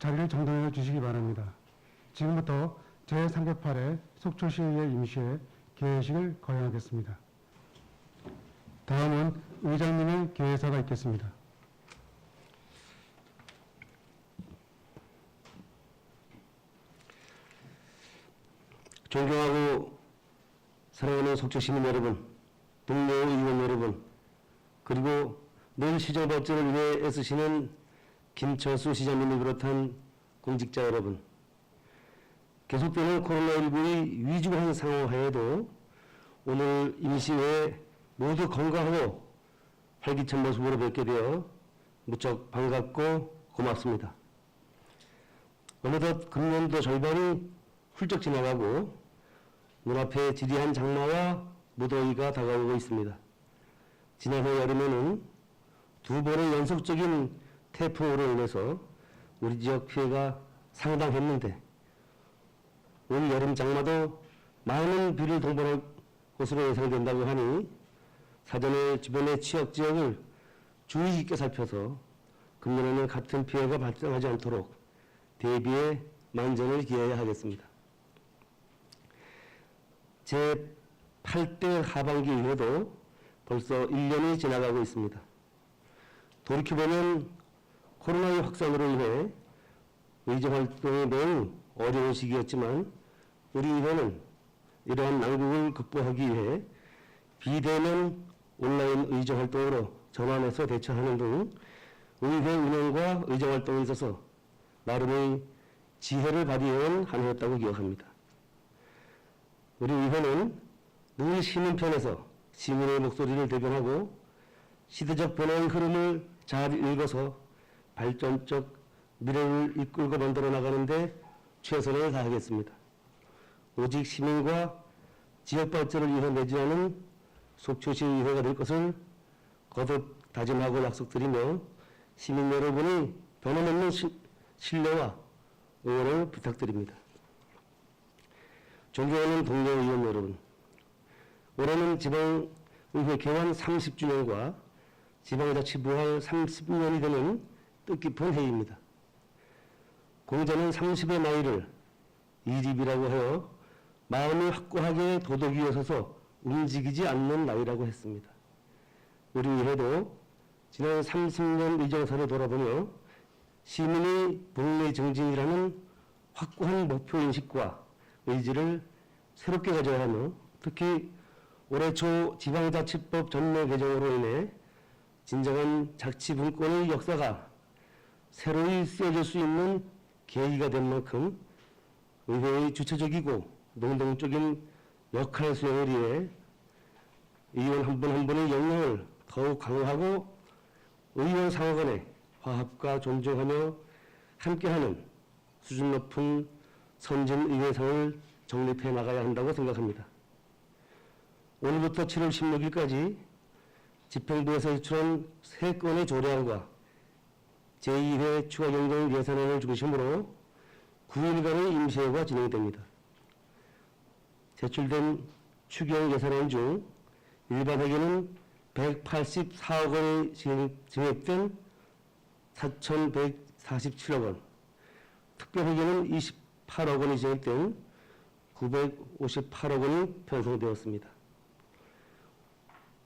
자리를 정돈해 주시기 바랍니다. 지금부터 제308회 속초시의회 임시회 개회식을 거행하겠습니다. 다음은 의장님의 개회사가 있겠습니다. 존경하고 사랑하는 속초시민 여러분, 동료 의원 여러분, 그리고 늘 시정 발전을 위해 애쓰시는 김철수 시장님을 비롯한 공직자 여러분, 계속되는 코로나19의 위중한 상황 하에도 오늘 임시회에 모두 건강하고 활기찬 모습으로 뵙게 되어 무척 반갑고 고맙습니다. 어느덧 금년도 절반이 훌쩍 지나가고 눈앞에 지리한 장마와 무더위가 다가오고 있습니다. 지난해 여름에는 두 번의 연속적인 태풍으로 인해서 우리 지역 피해가 상당했는데 올 여름 장마도 많은 비를 동반할 것으로 예상된다고 하니 사전에 주변의 취약 지역을 주의 깊게 살펴서 금년에는 같은 피해가 발생하지 않도록 대비에 만전을 기해야 하겠습니다. 제8대 하반기 이후에도 벌써 1년이 지나가고 있습니다. 돌이켜보면 코로나의 확산으로 인해 의정활동이 매우 어려운 시기였지만 우리 의회는 이러한 난국을 극복하기 위해 비대면 온라인 의정활동으로 전환해서 대처하는 등 의회 운영과 의정활동에 있어서 나름의 지혜를 발휘해온 한 해였다고 기억합니다. 우리 의회는 늘 시민 편에서 시민의 목소리를 대변하고 시대적 변화의 흐름을 잘 읽어서 발전적 미래를 이끌고 만들어 나가는데 최선을 다하겠습니다. 오직 시민과 지역 발전을 위해 매진하는 속초시 의회가 될 것을 거듭 다짐하고 약속드리며 시민 여러분의 변함없는 신뢰와 응원을 부탁드립니다. 존경하는 동료 의원 여러분, 올해는 지방의회 개원 30주년과 지방자치 부활 30년이 되는 뜻깊은 해입니다. 공자는 30의 나이를 이립이라고 하여 마음이 확고하게 도덕 위에 서서 움직이지 않는 나이라고 했습니다. 우리 의회도 지난 30년 의정사를 돌아보며 시민의 복리 증진이라는 확고한 목표인식과 의지를 새롭게 가져야 하며 특히 올해 초 지방자치법 전면 개정으로 인해 진정한 자치분권의 역사가 새로이 쓰여질 수 있는 계기가 된 만큼 의회의 주체적이고 능동적인 역할 수행을 위해 의원 한 분 한 분의 역량을 더욱 강화하고 의원 상호 간의 화합과 존중하며 함께하는 수준 높은 선진의회상을 정립해 나가야 한다고 생각합니다. 오늘부터 7월 16일까지 집행부에서 제출한 3건의 조례안과 제2회 추가경정 예산안을 중심으로 9일간의 임시회가 진행됩니다. 제출된 추경 예산안 중 일반회계는 184억 원이 증액된 4,147억 원, 특별회계는 28억 원이 증액된 958억 원이 편성되었습니다.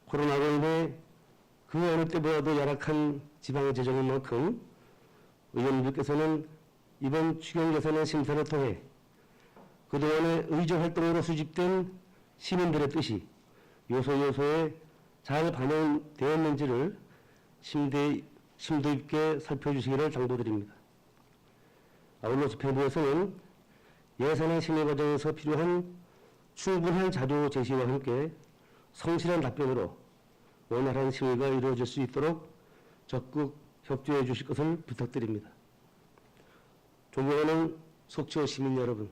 코로나로 인해 그 어느 때보다도 열악한 지방 재정인 만큼 의원님들께서는 이번 추경 예산안 심사를 통해 그동안의 의정활동으로 수집된 시민들의 뜻이 요소요소에 잘 반영되었는지를 심도 있게 살펴주시기를 당부드립니다. 아울러 집행부에서는 예산안 심의 과정에서 필요한 충분한 자료 제시와 함께 성실한 답변으로 원활한 심의가 이루어질 수 있도록 적극 협조해 주실 것을 부탁드립니다. 존경하는 속초 시민 여러분,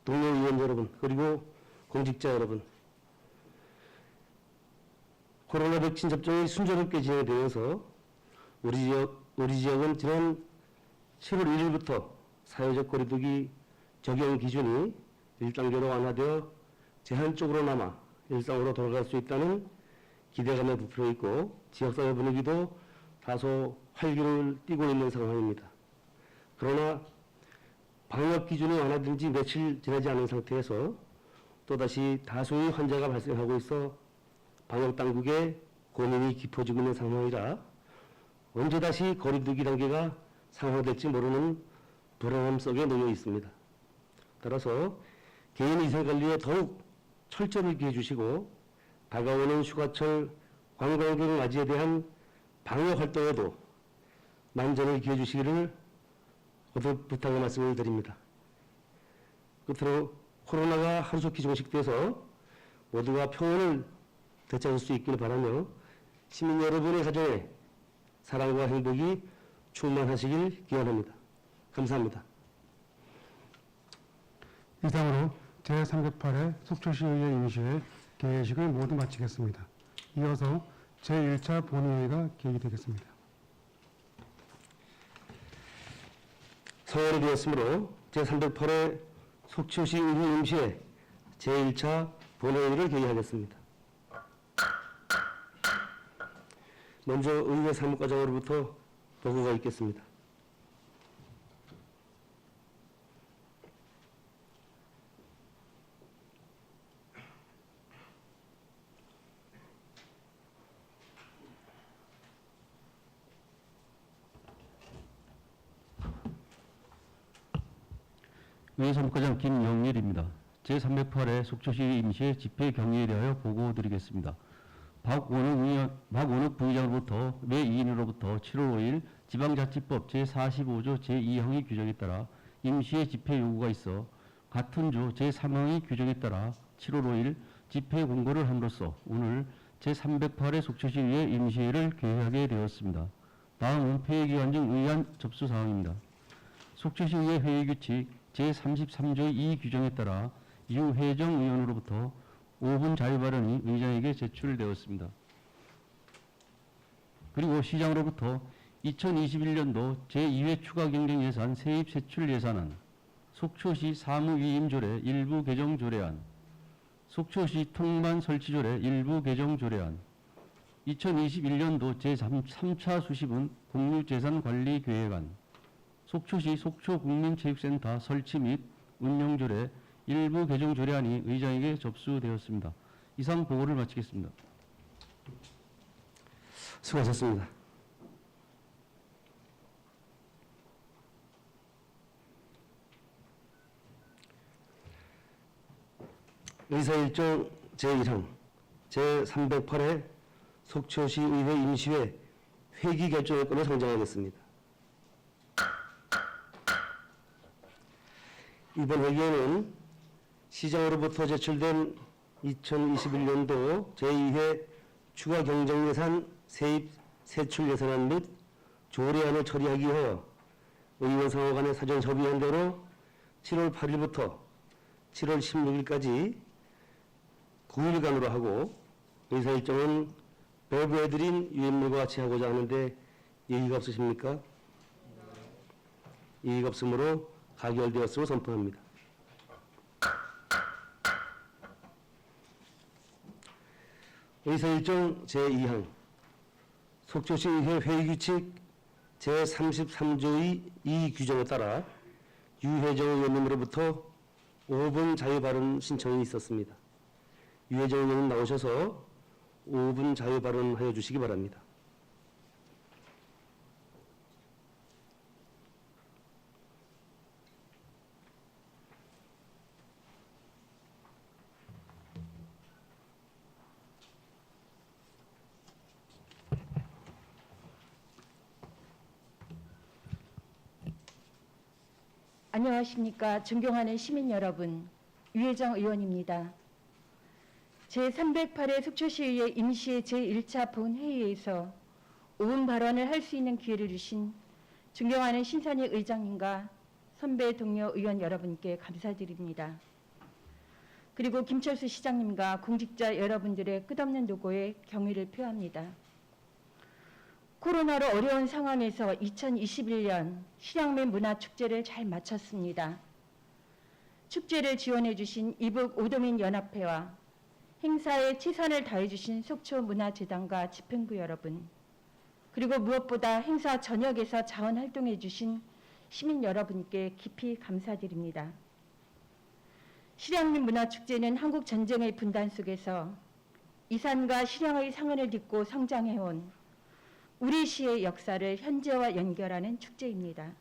동료 의원 여러분, 그리고 공직자 여러분, 코로나 백신 접종이 순조롭게 진행되면서 우리 지역은 지난 7월 1일부터 사회적 거리두기 적용 기준이 1단계로 완화되어 제한적으로나마 일상으로 돌아갈 수 있다는 기대감에 부풀어 있고 지역사회 분위기도 다소 활기를 띠고 있는 상황입니다. 그러나 방역 기준이 완화된 지 며칠 지나지 않은 상태에서 또다시 다수의 환자가 발생하고 있어 방역 당국의 고민이 깊어지고 있는 상황이라 언제 다시 거리두기 단계가 상황될지 모르는 불안함 속에 놓여 있습니다. 따라서 개인 위생관리에 더욱 철저히 기해 주시고 다가오는 휴가철 관광객 맞이에 대한 방역 활동에도 만전을 기해 주시기를 거듭 부탁의 말씀을 드립니다. 끝으로 코로나가 하루속히 종식돼서 모두가 평온을 되찾을 수 있기를 바라며 시민 여러분의 가정에 사랑과 행복이 충만하시길 기원합니다. 감사합니다. 이상으로 제308회 속초시의회 임시회 개회식을 모두 마치겠습니다. 이어서 제1차 본회의가 개의되겠습니다. 성안이 되었으므로 제308회 속초시 의회 임시회 제1차 본회의를 개의하겠습니다. 먼저 의회 사무과장으로부터 보고가 있겠습니다. 의회 사무과장 김영일입니다. 제308회 속초시 임시회 집회 경위에 대하여 보고드리겠습니다. 박원욱 부의장으로부터 매 2인으로부터 7월 5일 지방자치법 제45조 제2항의 규정에 따라 임시회 집회 요구가 있어 같은 조 제3항의 규정에 따라 7월 5일 집회 공고를 함으로써 오늘 제308회 속초시의회 임시회를 개회하게 되었습니다. 다음은 폐회기간 중 의안 접수 사항입니다. 속초시의회 회의규칙 제33조 2 규정에 따라 유혜정 의원으로부터 5분 자유발언이 의장에게 제출되었습니다. 그리고 시장으로부터 2021년도 제2회 추가경쟁예산 세입 세출 예산안, 속초시 사무위임조례 일부 개정 조례안, 속초시 통만 설치조례 일부 개정 조례안, 2021년도 제3차 수시분 공유재산관리계획안, 속초시 속초국민체육센터 설치 및 운영조례 일부 개정 조례안이 의장에게 접수되었습니다. 이상 보고를 마치겠습니다. 수고하셨습니다. 의사일정 제1항 제308회 속초시 의회 임시회 회기 결정권을 상정하겠습니다. 이번 회기에는 시장으로부터 제출된 2021년도 제2회 추가 경정예산 세입 세출 예산안 및 조례안을 처리하기 위하여 의원 상호 간의 사전 협의한 대로 7월 8일부터 7월 16일까지 9일간으로 하고 의사 일정은 배부해드린 유인물과 같이 하고자 하는데 이의가 없으십니까? 이의가 없으므로 가결되었으로 선포합니다. 의사일정 제2항 속초시 의회 회의규칙 제33조의 2 규정에 따라 유혜정 의원님으로부터 5분 자유발언 신청이 있었습니다. 유혜정 의원님 나오셔서 5분 자유발언하여 주시기 바랍니다. 안녕하십니까. 존경하는 시민 여러분, 유혜정 의원입니다. 제308회 속초시의회 임시회 제1차 본회의에서 5분 발언을 할 수 있는 기회를 주신 존경하는 신선희 의장님과 선배 동료 의원 여러분께 감사드립니다. 그리고 김철수 시장님과 공직자 여러분들의 끝없는 노고에 경의를 표합니다. 코로나로 어려운 상황에서 2021년 실향민 문화축제를 잘 마쳤습니다. 축제를 지원해 주신 이북 오도민 연합회와 행사에 최선을 다해 주신 속초문화재단과 집행부 여러분, 그리고 무엇보다 행사 전역에서 자원활동해 주신 시민 여러분께 깊이 감사드립니다. 실향민 문화축제는 한국 전쟁의 분단 속에서 이산과 실향의 상흔을 딛고 성장해온 우리 시의 역사를 현재와 연결하는 축제입니다.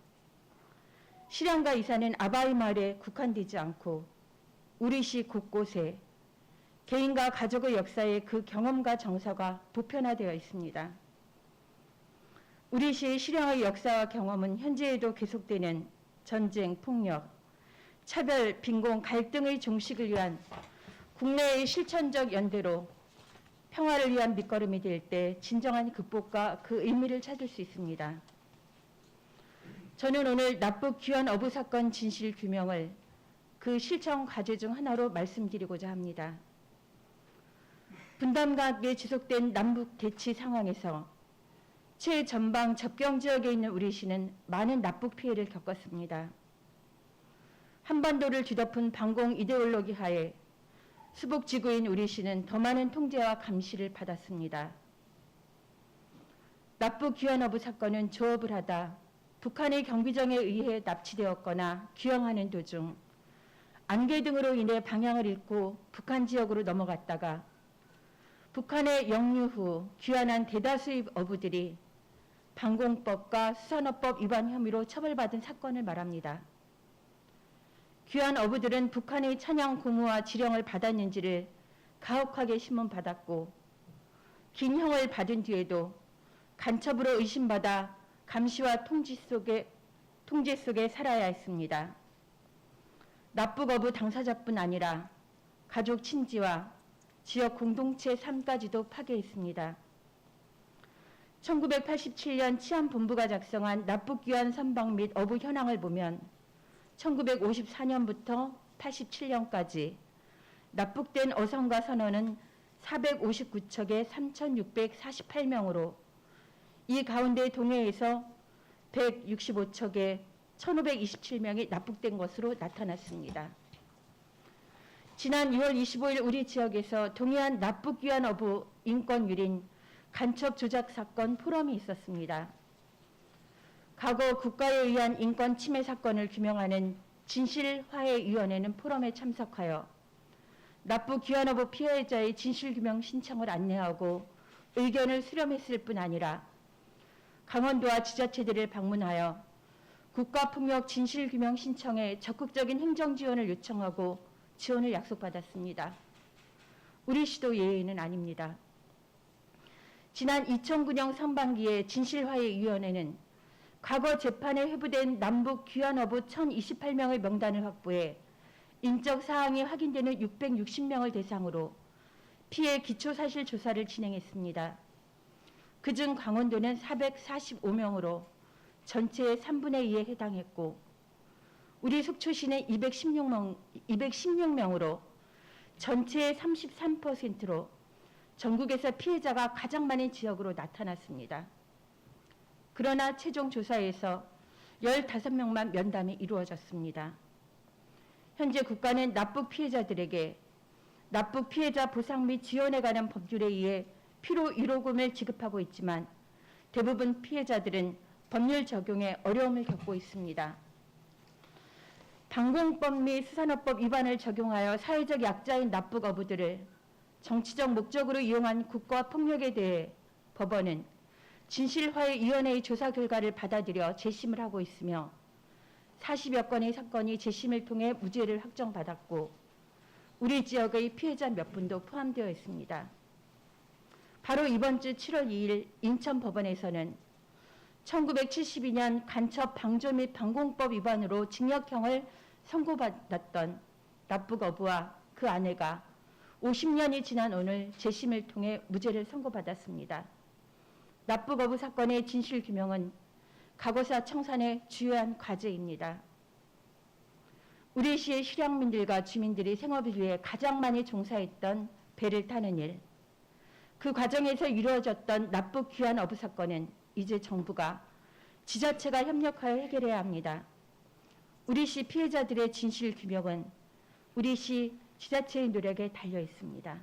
실향과 이산은 아바이 마을에 국한되지 않고 우리 시 곳곳에 개인과 가족의 역사에 그 경험과 정서가 보편화되어 있습니다. 우리 시의 실향의 역사와 경험은 현재에도 계속되는 전쟁, 폭력, 차별, 빈곤, 갈등의 종식을 위한 국내의 실천적 연대로 평화를 위한 밑거름이 될 때 진정한 극복과 그 의미를 찾을 수 있습니다. 저는 오늘 납북 귀환 어부 사건 진실 규명을 그 실천 과제 중 하나로 말씀드리고자 합니다. 분단과 함께 지속된 남북 대치 상황에서 최전방 접경 지역에 있는 우리 시는 많은 납북 피해를 겪었습니다. 한반도를 뒤덮은 반공 이데올로기 하에 수복 지구인 우리 시는 더 많은 통제와 감시를 받았습니다. 납북 귀환 어부 사건은 조업을 하다 북한의 경비정에 의해 납치되었거나 귀향하는 도중 안개 등으로 인해 방향을 잃고 북한 지역으로 넘어갔다가 북한에 영유 후 귀환한 대다수의 어부들이 방공법과 수산어법 위반 혐의로 처벌받은 사건을 말합니다. 귀환 어부들은 북한의 찬양 고무와 지령을 받았는지를 가혹하게 신문받았고 긴 형을 받은 뒤에도 간첩으로 의심받아 감시와 통제 속에 살아야 했습니다. 납북 어부 당사자뿐 아니라 가족 친지와 지역 공동체 삶까지도 파괴했습니다. 1987년 치안본부가 작성한 납북귀환 선박 및 어부 현황을 보면 1954년부터 87년까지 납북된 어선과 선원은 459척에 3,648명으로 이 가운데 동해에서 165척에 1,527명이 납북된 것으로 나타났습니다. 지난 6월 25일 우리 지역에서 동해안 납북귀환 어부 인권 유린 간첩 조작 사건 포럼이 있었습니다. 과거 국가에 의한 인권 침해 사건을 규명하는 진실화해위원회는 포럼에 참석하여 납북 귀환어부 피해자의 진실규명 신청을 안내하고 의견을 수렴했을 뿐 아니라 강원도와 지자체들을 방문하여 국가폭력 진실규명 신청에 적극적인 행정지원을 요청하고 지원을 약속받았습니다. 우리 시도 예외는 아닙니다. 지난 2009년 상반기에 진실화해위원회는 과거 재판에 회부된 남북 귀환어부 1,028명의 명단을 확보해 인적 사항이 확인되는 660명을 대상으로 피해 기초사실 조사를 진행했습니다. 그중 강원도는 445명으로 전체의 3분의 2에 해당했고 우리 속초시는 216명으로 전체의 33%로 전국에서 피해자가 가장 많은 지역으로 나타났습니다. 그러나 최종 조사에서 15명만 면담이 이루어졌습니다. 현재 국가는 납북 피해자들에게 납북 피해자 보상 및 지원에 관한 법률에 의해 필요 위로금을 지급하고 있지만 대부분 피해자들은 법률 적용에 어려움을 겪고 있습니다. 방공법 및 수산어법 위반을 적용하여 사회적 약자인 납북 어부들을 정치적 목적으로 이용한 국가 폭력에 대해 법원은 진실화해위원회의 조사 결과를 받아들여 재심을 하고 있으며 40여 건의 사건이 재심을 통해 무죄를 확정받았고 우리 지역의 피해자 몇 분도 포함되어 있습니다. 바로 이번 주 7월 2일 인천법원에서는 1972년 간첩 방조 및 방공법 위반으로 징역형을 선고받았던 납북 어부와 그 아내가 50년이 지난 오늘 재심을 통해 무죄를 선고받았습니다. 납북 어부 사건의 진실규명은 과거사 청산의 주요한 과제입니다. 우리 시의 실향민들과 주민들이 생업을 위해 가장 많이 종사했던 배를 타는 일, 그 과정에서 이루어졌던 납북 귀환 어부 사건은 이제 정부가 지자체가 협력하여 해결해야 합니다. 우리 시 피해자들의 진실규명은 우리 시 지자체의 노력에 달려 있습니다.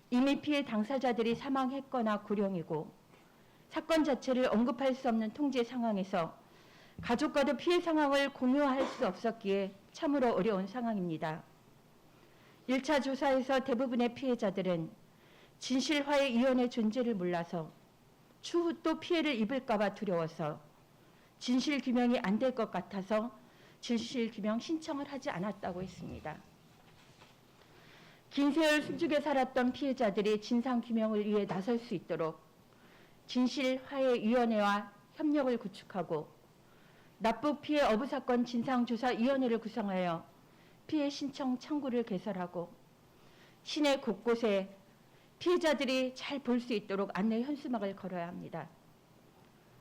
이미 피해 당사자들이 사망했거나 고령이고 사건 자체를 언급할 수 없는 통제 상황에서 가족과도 피해 상황을 공유할 수 없었기에 참으로 어려운 상황입니다. 1차 조사에서 대부분의 피해자들은 진실화해위원회 존재를 몰라서 추후 또 피해를 입을까 봐 두려워서 진실규명이 안 될 것 같아서 진실규명 신청을 하지 않았다고 했습니다. 긴 세월 숨죽여 살았던 피해자들이 진상규명을 위해 나설 수 있도록 진실화해위원회와 협력을 구축하고 납북 피해 어부사건 진상조사위원회를 구성하여 피해 신청 창구를 개설하고 시내 곳곳에 피해자들이 잘 볼 수 있도록 안내 현수막을 걸어야 합니다.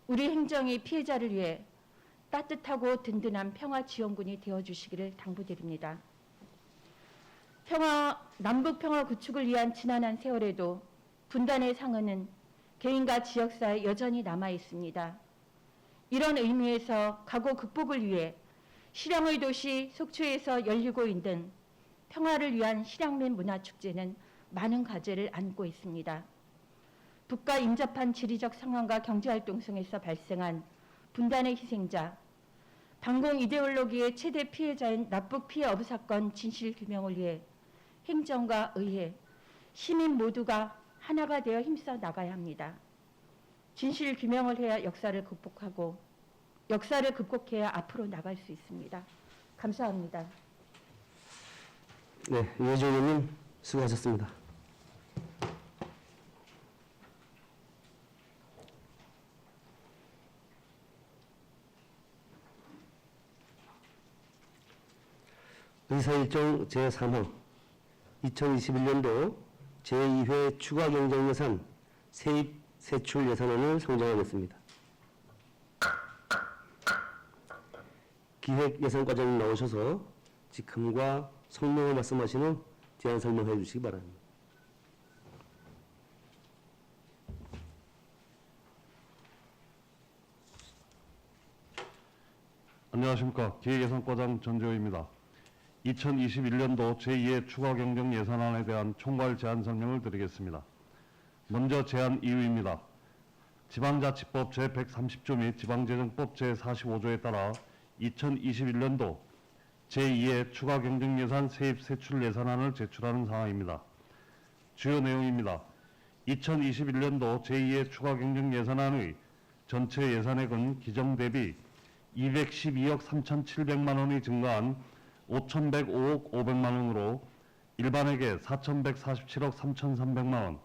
우리 행정이 피해자를 위해 따뜻하고 든든한 평화지원군이 되어주시기를 당부드립니다. 남북 평화 구축을 위한 지난한 세월에도 분단의 상흔은 개인과 지역사에 여전히 남아 있습니다. 이런 의미에서 가고 극복을 위해 실향의 도시 속초에서 열리고 있는 평화를 위한 실향민 문화축제는 많은 과제를 안고 있습니다. 북과 인접한 지리적 상황과 경제활동 속에서 발생한 분단의 희생자, 반공 이데올로기의 최대 피해자인 납북 피해 어부 사건 진실규명을 위해 행정과 의회, 시민 모두가 하나가 되어 힘써 나가야 합니다. 진실규명을 해야 역사를 극복하고 역사를 극복해야 앞으로 나갈 수 있습니다. 감사합니다. 네, 이회주 의원님 수고하셨습니다. 의사일정 제3항 2021년도 제2회 추가경정예산 세입 세출 예산안을 상정하겠습니다. 기획예산과장님 나오셔서 직함과 성명을 말씀하신 후 제안 설명해 주시기 바랍니다. 안녕하십니까. 기획예산과장 전재호입니다. 2021년도 제2회 추가경정 예산안에 대한 총괄 제안 설명을 드리겠습니다. 먼저 제안 이유입니다. 지방자치법 제130조 및 지방재정법 제45조에 따라 2021년도 제2회 추가경정예산 세입 세출 예산안을 제출하는 사항입니다. 주요 내용입니다. 2021년도 제2회 추가경정예산안의 전체 예산액은 기정 대비 212억 3,700만 원이 증가한 5,105억 500만 원으로 일반에게 4,147억 3,300만 원,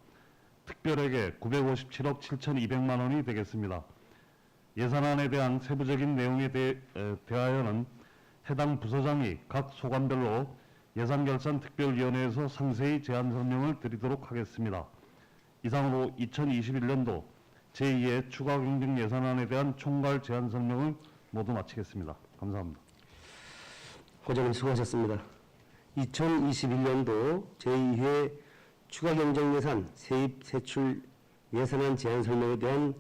특별에게 957억 7,200만 원이 되겠습니다. 예산안에 대한 세부적인 내용에 대하여는 해당 부서장이 각 소관별로 예산결산특별위원회에서 상세히 제안 설명을 드리도록 하겠습니다. 이상으로 2021년도 제2회 추가경정 예산안에 대한 총괄 제안 설명을 모두 마치겠습니다. 감사합니다. 과장님 수고하셨습니다. 2021년도 제2회 추가경정예산 세입 세출 예산안 제안 설명에 대한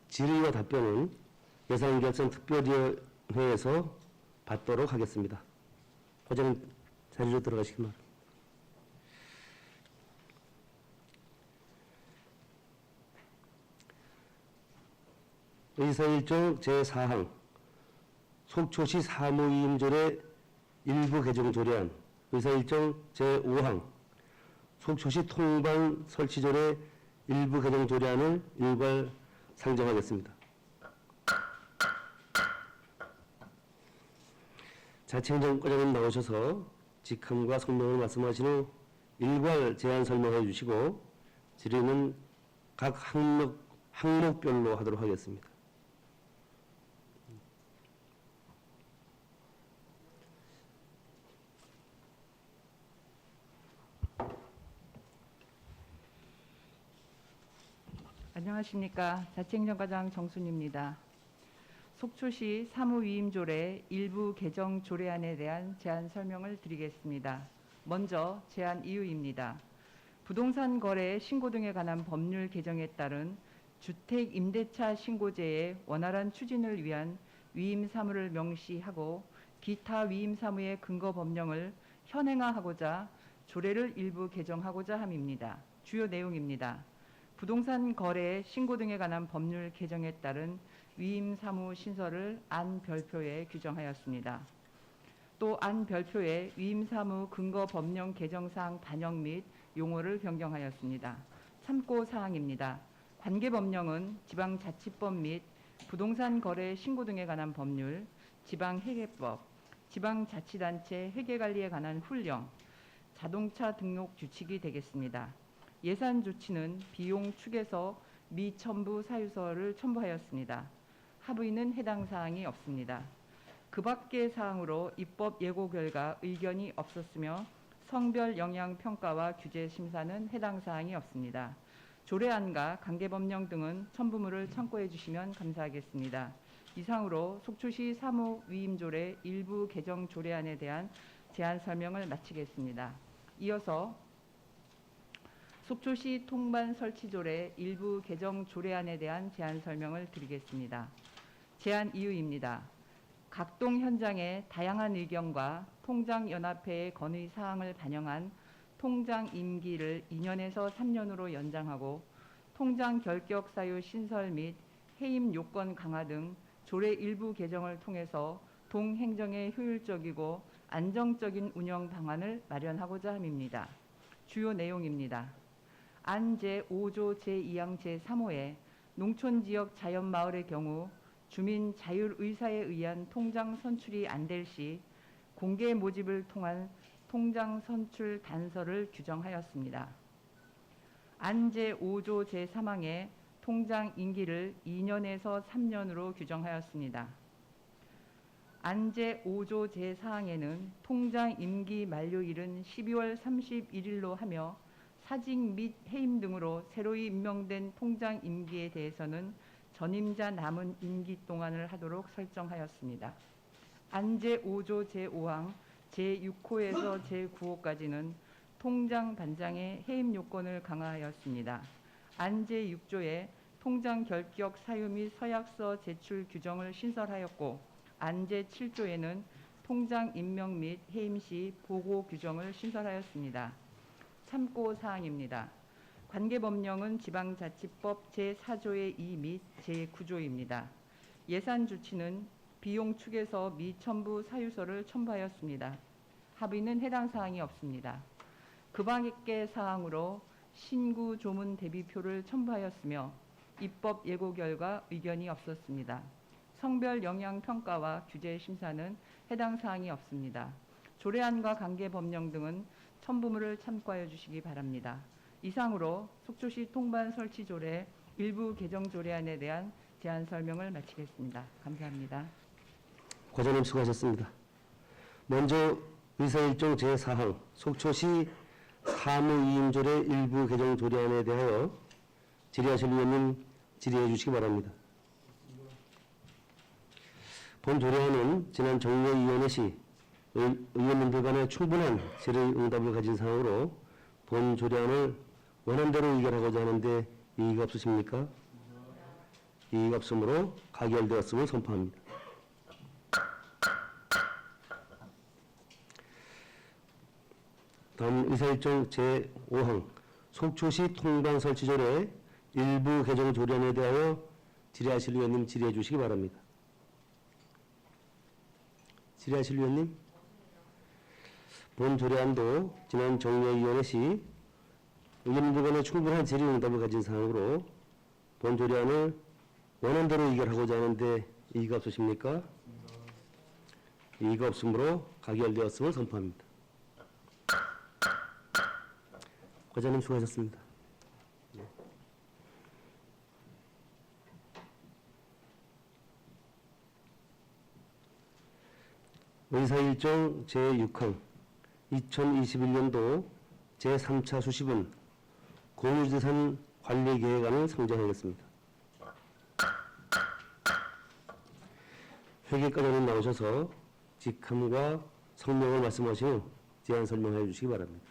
질의와 답변은 예산결산특별위원회에서 받도록 하겠습니다. 과장님 자리로 들어가시기 바랍니다. 의사일정 제4항 속초시 사무위임조례 일부 개정 조례안, 의사일정 제5항 속초시 통방 설치조례 일부 개정 조례안을 일괄 상정하겠습니다. 자치행정과장님 나오셔서 직함과 성명을 말씀하신 후 일괄 제안 설명해 주시고 질의는 각 항목별로 하도록 하겠습니다. 안녕하십니까. 자치행정과장 정순입니다. 속초시 사무위임조례 일부 개정 조례안에 대한 제안 설명을 드리겠습니다. 먼저 제안 이유입니다. 부동산 거래 신고 등에 관한 법률 개정에 따른 주택 임대차 신고제의 원활한 추진을 위한 위임 사무를 명시하고 기타 위임 사무의 근거 법령을 현행화하고자 조례를 일부 개정하고자 함입니다. 주요 내용입니다. 부동산 거래 신고 등에 관한 법률 개정에 따른 위임 사무 신설을 안 별표에 규정하였습니다. 또 안 별표에 위임 사무 근거 법령 개정 사항 반영 및 용어를 변경하였습니다. 참고 사항입니다. 관계 법령은 지방자치법 및 부동산 거래 신고 등에 관한 법률, 지방회계법, 지방자치단체 회계관리에 관한 훈령, 자동차 등록 규칙이 되겠습니다. 예산 조치는 비용 축에서 미첨부 사유서를 첨부하였습니다. 하부위는 해당 사항이 없습니다. 그 밖의 사항으로 입법 예고 결과 의견이 없었으며 성별 영향 평가와 규제 심사는 해당 사항이 없습니다. 조례안과 관계법령 등은 첨부물을 참고해 주시면 감사하겠습니다. 이상으로 속초시 사무위임조례 일부 개정 조례안에 대한 제안 설명을 마치겠습니다. 이어서 속초시 통반 설치조례 일부 개정 조례안에 대한 제안 설명을 드리겠습니다. 제안 이유입니다. 각동 현장의 다양한 의견과 통장연합회의 건의 사항을 반영한 통장 임기를 2년에서 3년으로 연장하고 통장 결격 사유 신설 및 해임 요건 강화 등 조례 일부 개정을 통해서 동행정의 효율적이고 안정적인 운영 방안을 마련하고자 함입니다. 주요 내용입니다. 안 제5조 제2항 제3호에 농촌지역 자연마을의 경우 주민 자율의사에 의한 통장 선출이 안 될 시 공개 모집을 통한 통장 선출 단서를 규정하였습니다. 안 제5조 제3항에 통장 임기를 2년에서 3년으로 규정하였습니다. 안 제5조 제4항에는 통장 임기 만료일은 12월 31일로 하며 사직 및 해임 등으로 새로이 임명된 통장 임기에 대해서는 전임자 남은 임기 동안을 하도록 설정하였습니다. 안 제5조 제5항 제6호에서 제9호까지는 통장 반장의 해임 요건을 강화하였습니다. 안 제6조에 통장 결격 사유 및 서약서 제출 규정을 신설하였고 안 제7조에는 통장 임명 및 해임 시 보고 규정을 신설하였습니다. 참고 사항입니다. 관계법령은 지방자치법 제4조의 2 및 제9조입니다. 예산 조치는 비용 축에서 미첨부 사유서를 첨부하였습니다. 합의는 해당 사항이 없습니다. 그 밖의 사항으로 신구 조문 대비표를 첨부하였으며 입법 예고 결과 의견이 없었습니다. 성별 영향 평가와 규제 심사는 해당 사항이 없습니다. 조례안과 관계법령 등은 첨부물을 참고하여 주시기 바랍니다. 이상으로 속초시 통반 설치 조례 일부 개정 조례안에 대한 제안 설명을 마치겠습니다. 감사합니다. 과장님 수고하셨습니다. 먼저 의사일정 제4항 속초시 사무위임조례 일부 개정 조례안에 대하여 질의하실 의원님 질의해 주시기 바랍니다. 본 조례안은 지난 정례위원회 시 의원님들 간의 충분한 질의응답을 가진 사항으로 본 조례안을 원안대로 의결하고자 하는데 이의가 없으십니까? 이의가 없으므로 가결되었음을 선포합니다. 다음 의사일정 제5항 속초시 통반 설치조례 일부 개정 조례안에 대하여 질의하실 의원님 질의해 주시기 바랍니다. 질의하실 의원님. 본 조례안도 지난 정례위원회 시 의원님들 간의 충분한 질의응답을 가진 사항으로 본 조례안을 원안대로 의결하고자 하는데 이의가 없으십니까? 이의가 없으므로 가결되었음을 선포합니다. 과장님 수고하셨습니다. 의사일정 제6항 2021년도 제3차 수십은 공유재산 관리계획안을 상정하겠습니다. 회계과장님 나오셔서 직함과 성명을 말씀하신 후 제안 설명해 주시기 바랍니다.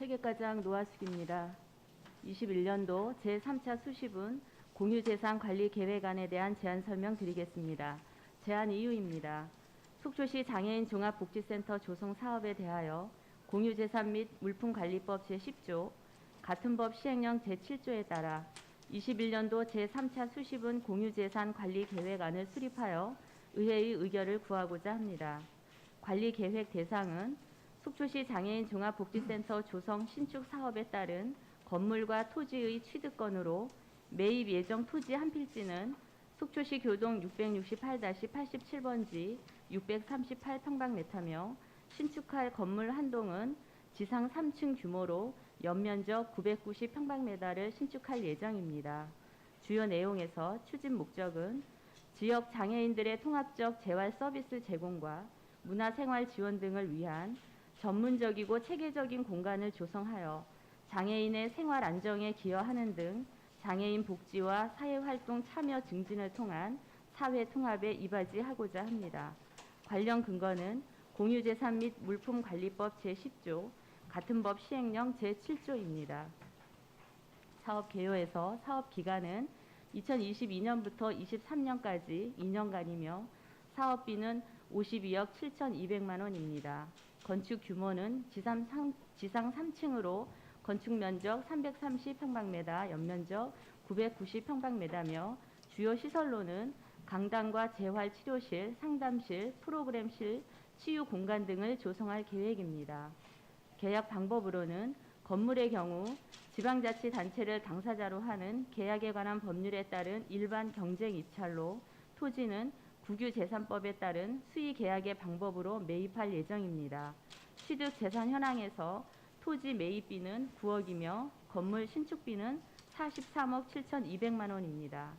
회계과장 노하숙입니다. 21년도 제3차 수시분 공유재산 관리 계획안에 대한 제안 설명드리겠습니다. 제안 이유입니다. 속초시 장애인 종합복지센터 조성 사업에 대하여 공유재산 및 물품관리법 제10조, 같은 법 시행령 제7조에 따라 21년도 제3차 수시분 공유재산 관리 계획안을 수립하여 의회의 의결을 구하고자 합니다. 관리 계획 대상은 속초시 장애인 종합복지센터 조성 신축 사업에 따른 건물과 토지의 취득권으로 매입 예정 토지 한 필지는 속초시 교동 668-87번지 638평방미터며 신축할 건물 한 동은 지상 3층 규모로 연면적 990평방미터를 신축할 예정입니다. 주요 내용에서 추진 목적은 지역 장애인들의 통합적 재활 서비스 제공과 문화생활 지원 등을 위한 전문적이고 체계적인 공간을 조성하여 장애인의 생활 안정에 기여하는 등 장애인 복지와 사회활동 참여 증진을 통한 사회 통합에 이바지하고자 합니다. 관련 근거는 공유재산 및 물품관리법 제10조, 같은 법 시행령 제7조입니다. 사업 개요에서 사업 기간은 2022년부터 23년까지 2년간이며 사업비는 52억 7,200만 원입니다. 건축 규모는 지상 3층으로 건축 면적 330평방미터, 연면적 990평방미터며 주요 시설로는 강당과 재활치료실, 상담실, 프로그램실, 치유 공간 등을 조성할 계획입니다. 계약 방법으로는 건물의 경우 지방자치단체를 당사자로 하는 계약에 관한 법률에 따른 일반 경쟁 입찰로, 토지는 국유재산법에 따른 수의계약의 방법으로 매입할 예정입니다. 취득재산 현황에서 토지 매입비는 9억이며 건물 신축비는 43억 7,200만 원입니다.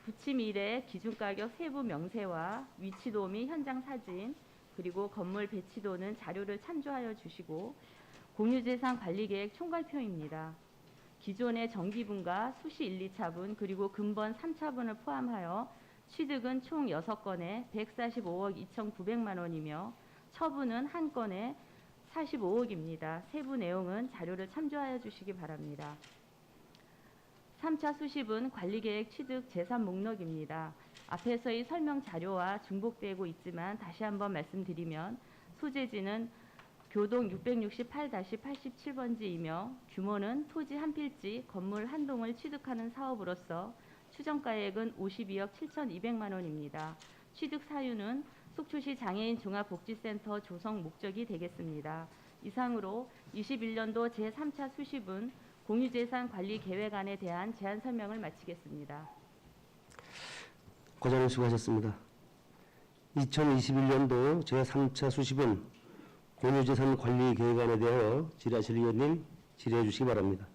부침 일의 기준가격 세부 명세와 위치도 및 현장 사진, 그리고 건물 배치도는 자료를 참조하여 주시고, 공유재산 관리계획 총괄표입니다. 기존의 정기분과 수시 1, 2차분 그리고 금번 3차분을 포함하여 취득은 총 6건에 145억 2,900만 원이며 처분은 한 건에 45억입니다. 세부 내용은 자료를 참조하여 주시기 바랍니다. 3차 수시분 관리계획 취득 재산 목록입니다. 앞에서의 설명 자료와 중복되고 있지만 다시 한번 말씀드리면 소재지는 교동 668-87번지이며 규모는 토지 한 필지, 건물 한 동을 취득하는 사업으로서 추정가액은 52억 7,200만 원입니다. 취득 사유는 속초시 장애인 종합복지센터 조성 목적이 되겠습니다. 이상으로 21년도 제3차 수시분 공유재산 관리 계획안에 대한 제안 설명을 마치겠습니다. 과장님 수고하셨습니다. 2021년도 제3차 수시분 공유재산 관리 계획안에 대하여 질의하실 의원님 질의해 주시기 바랍니다.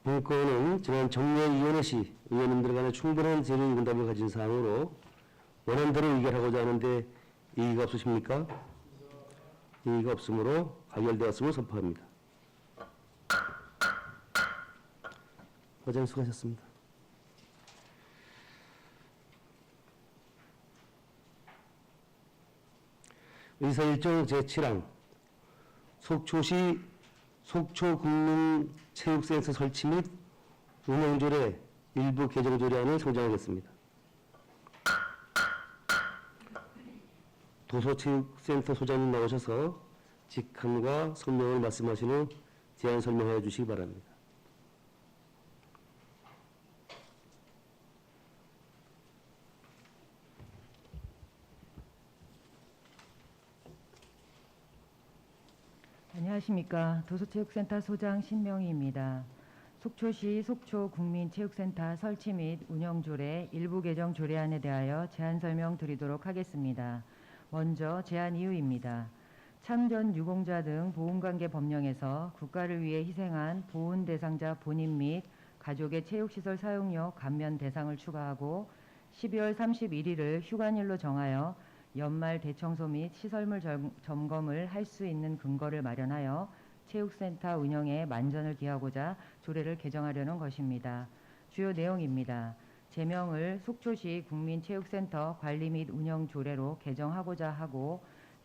본건은 지난 정례위원회 시 의원님들 간에 충분한 질의 응답을 가진 사항으로 원안대로 의결하고자 하는데 이의가 없으십니까? 이의가 없으므로 가결되었음을 선포합니다. 과장님 수고하셨습니다. 의사일정 제7항 속초시 속초국민체육센터 설치 및 운영조례 일부 개정조례안을 상정하겠습니다. 도서체육센터 소장님 나오셔서 직함과 성명을 말씀하신 후 제안 설명하여 주시기 바랍니다. 안녕하십니까. 도서체육센터 소장 신명희입니다. 속초시 속초국민체육센터 설치 및 운영조례 일부 개정 조례안에 대하여 제안 설명 드리도록 하겠습니다. 먼저 제안 이유입니다. 참전 유공자 등 보훈관계 법령에서 국가를 위해 희생한 보훈 대상자 본인 및 가족의 체육시설 사용료 감면 대상을 추가하고 12월 31일을 휴관일로 정하여 연말 대청소 및 시설물 점검을 할 수 있는 근거를 마련하여 체육센터 운영에 만전을 기하고자 조례를 개정하려는 것입니다. 주요 내용입니다. 제명을 속초시 국민체육센터 관리 및 운영 조례로 개정하고자 하고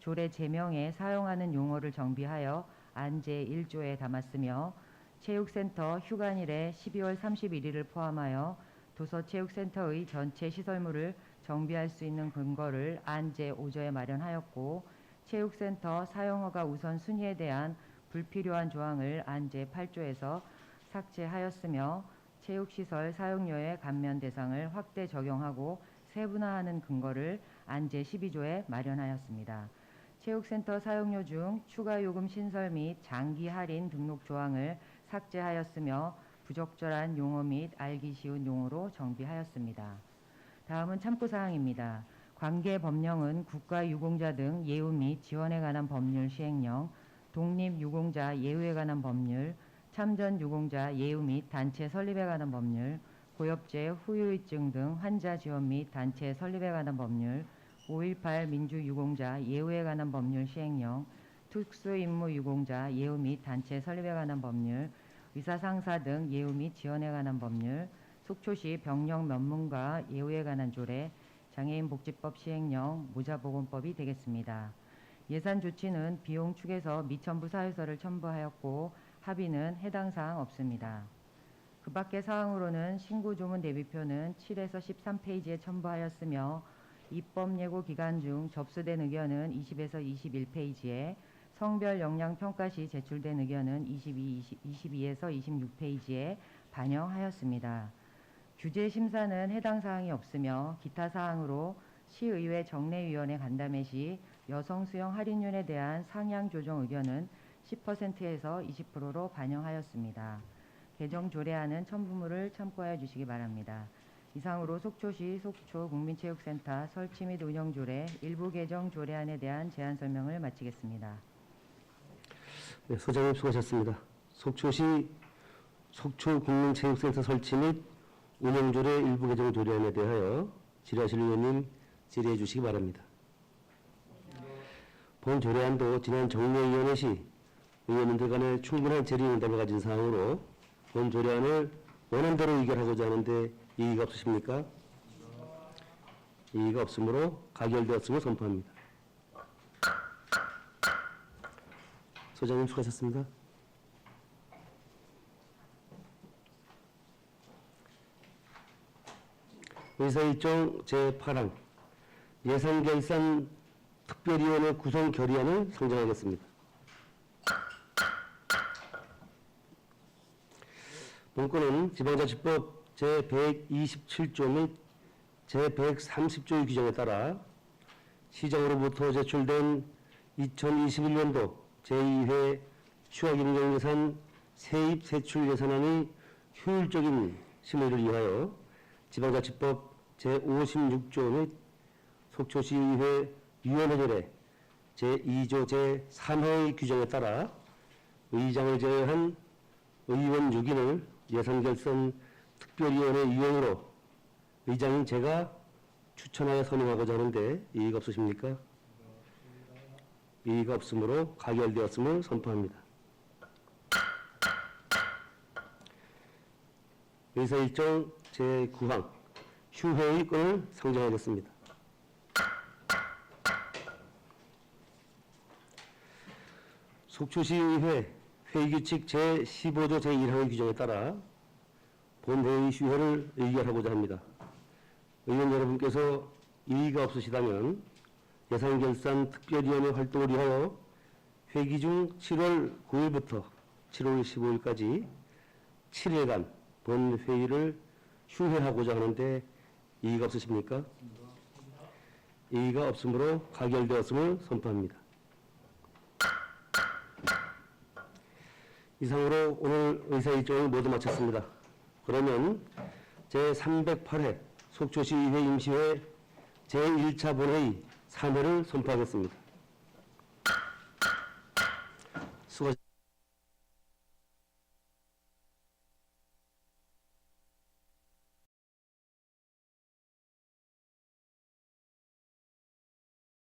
조례 제명에 사용하는 용어를 정비하여 안제 1조에 담았으며 체육센터 휴관일에 12월 31일을 포함하여 도서체육센터의 전체 시설물을 정비할 수 있는 근거를 안제 5조에 마련하였고 체육센터 사용허가 우선순위에 대한 불필요한 조항을 안제 8조에서 삭제하였으며 체육시설 사용료의 감면 대상을 확대 적용하고 세분화하는 근거를 안제 12조에 마련하였습니다. 체육센터 사용료 중 추가 요금 신설 및 장기 할인 등록 조항을 삭제하였으며 부적절한 용어 및 알기 쉬운 용어로 정비하였습니다. 다음은 참고사항입니다. 관계 법령은 국가유공자 등 예우 및 지원에 관한 법률 시행령, 독립유공자 예우에 관한 법률, 참전유공자 예우 및 단체 설립에 관한 법률, 고엽제 후유증 등 환자 지원 및 단체 설립에 관한 법률, 5.18 민주유공자 예우에 관한 법률 시행령, 특수임무유공자 예우 및 단체 설립에 관한 법률, 의사상사 등 예우 및 지원에 관한 법률, 속초시 병력 면문과 예우에 관한 조례, 장애인복지법 시행령, 모자보건법이 되겠습니다. 예산 조치는 비용 축에서 미천부 사유서를 첨부하였고 합의는 해당 사항 없습니다. 그 밖의 사항으로는 신고조문 대비표는 7에서 13페이지에 첨부하였으며 입법 예고 기간 중 접수된 의견은 20에서 21페이지에 성별 역량 평가 시 제출된 의견은 22에서 26페이지에 반영하였습니다. 규제 심사는 해당 사항이 없으며 기타 사항으로 시의회 정례위원회 간담회 시 여성 수용 할인율에 대한 상향 조정 의견은 10%에서 20%로 반영하였습니다. 개정 조례안은 첨부물을 참고하여 주시기 바랍니다. 이상으로 속초시 속초국민체육센터 설치 및 운영 조례 일부 개정 조례안에 대한 제안 설명을 마치겠습니다. 네, 소장님 수고하셨습니다. 속초시 속초국민체육센터 설치 및 운영조례 일부 개정 조례안에 대하여 질의하실 의원님 질의해 주시기 바랍니다. 본 조례안도 지난 정례위원회 시 의원님들 간에 충분한 질의응답을 가진 사항으로 본 조례안을 원안대로 의결하고자 하는데 이의가 없으십니까? 이의가 없으므로 가결되었음을 선포합니다. 소장님 수고하셨습니다. 의사일정 제8항 예산결산 특별위원회 구성 결의안을 상정하겠습니다. 본건은 지방자치법 제127조 및 제130조의 규정에 따라 시정으로부터 제출된 2021년도 제2회 추가경정예산 세입 세출 예산안의 효율적인 심의를 위하여 지방자치법 제56조 및 속초시의회 위원회조례 제2조 제3호의 규정에 따라 의장을 제외한 의원 6인을 예산결산 특별위원회 위원으로 의장인 제가 추천하여 선임하고자 하는데 이의가 없으십니까? 이의가 없으므로 가결되었음을 선포합니다. 의사일정 제9항 휴회의 건을 상정하겠습니다. 속초시의회 회의규칙 제15조 제1항의 규정에 따라 본회의 휴회를 의결하고자 합니다. 의원 여러분께서 이의가 없으시다면 예산결산 특별위원회 활동을 위하여 회기 중 7월 9일부터 7월 15일까지 7일간 본회의를 휴회하고자 하는데 이의가 없으십니까? 이의가 없으므로 가결되었음을 선포합니다. 이상으로 오늘 의사일정을 모두 마쳤습니다. 그러면 제308회 속초시의회 임시회 제1차 본회의 3회를 선포하겠습니다. 수고하셨습니다.